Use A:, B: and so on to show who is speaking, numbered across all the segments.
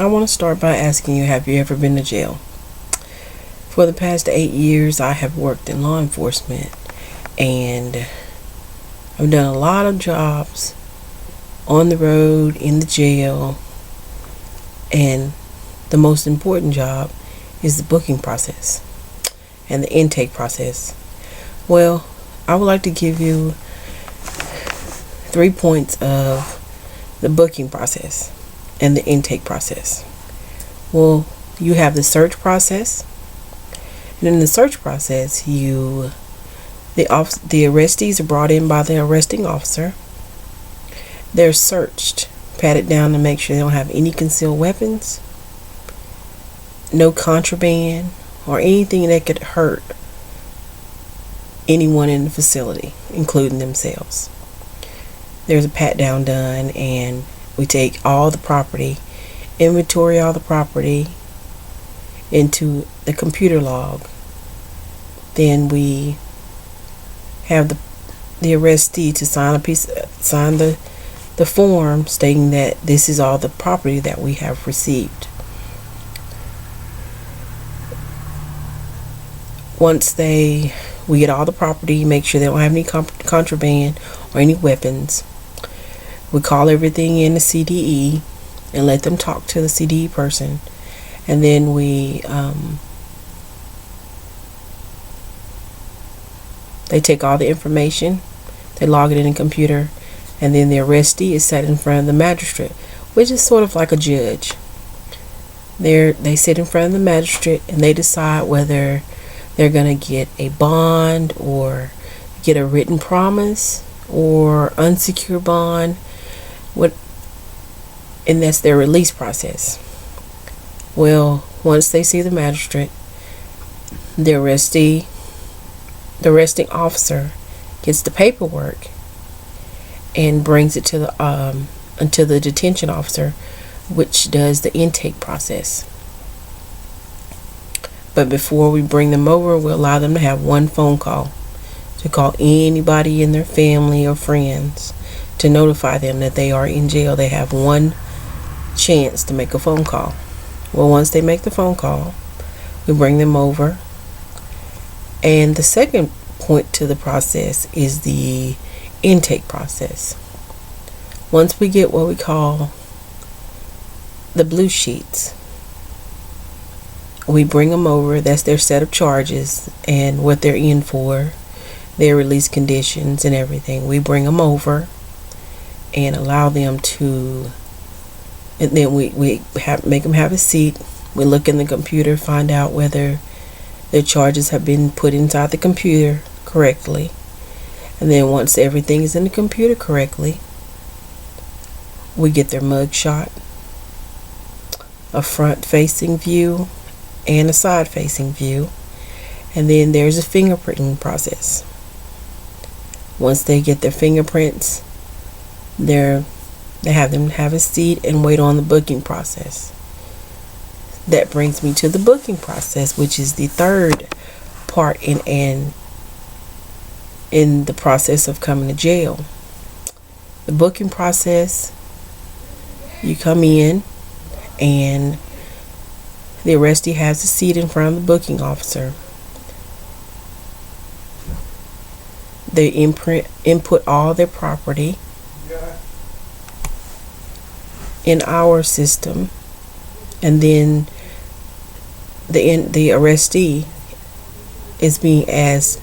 A: I want to start by asking you, have you ever been to jail? For the past 8 years, I have worked in law enforcement, and I've done a lot of jobs on the road, in the jail, and the most important job is the booking process and the intake process. Well, I would like to give you 3 points of the booking process and the intake process. Well, you have the search process, and in the search process, the arrestees are brought in by the arresting officer. They're searched, patted down to make sure they don't have any concealed weapons, no contraband, or anything that could hurt anyone in the facility, including themselves. There's a pat down done, and we take all the property, inventory all the property into the computer log. Then we have the arrestee to sign the form stating that this is all the property that we have received. Once we get all the property, make sure they don't have any contraband or any weapons. We call everything in the CDE and let them talk to the CDE person, and then they take all the information, they log it in the computer, and then the arrestee is set in front of the magistrate, which is sort of like a judge. They sit in front of the magistrate and they decide whether they're going to get a bond or get a written promise or unsecured bond, and that's their release process. Well, once they see the magistrate, the arresting officer gets the paperwork and brings it to the detention officer, which does the intake process. But before we bring them over, we allow them to have one phone call, to call anybody in their family or friends to notify them that they are in jail. They have one chance to make a phone call. Well, once they make the phone call, we bring them over. And the second point to the process is the intake process. Once we get what we call the blue sheets, we bring them over. That's their set of charges and what they're in for, their release conditions and everything. We bring them over and allow them to, and then we make them have a seat. We look in the computer, find out whether their charges have been put inside the computer correctly. And then once everything is in the computer correctly, we get their mug shot, a front-facing view, and a side-facing view. And then there's a fingerprinting process. Once they get their fingerprints, they have them have a seat and wait on the booking process. That brings me to the booking process, which is the third part in the process of coming to jail. The booking process, you come in and the arrestee has a seat in front of the booking officer. They input all their property in our system, and then the arrestee is being asked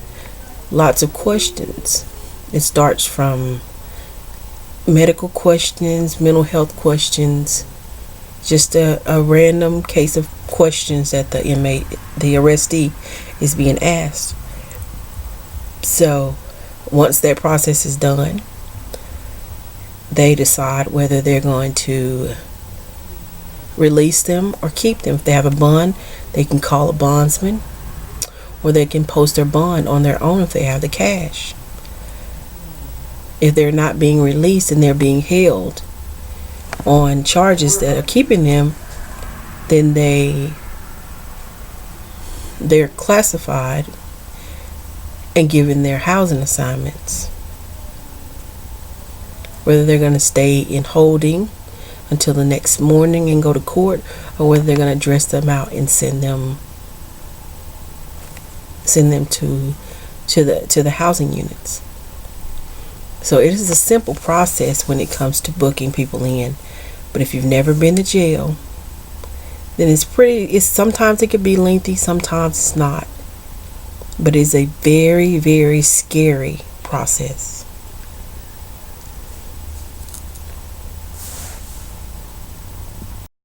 A: lots of questions. It starts from medical questions, mental health questions, just a random case of questions that the arrestee is being asked. So once that process is done, they decide whether they're going to release them or keep them. If they have a bond, they can call a bondsman, or they can post their bond on their own if they have the cash. If they're not being released and they're being held on charges that are keeping them, then they're classified and given their housing assignments. Whether they're going to stay in holding until the next morning and go to court, or whether they're going to dress them out and send them to the housing units. So it is a simple process when it comes to booking people in. But if you've never been to jail, then it's sometimes it can be lengthy, sometimes it's not. But it's a very, very scary process.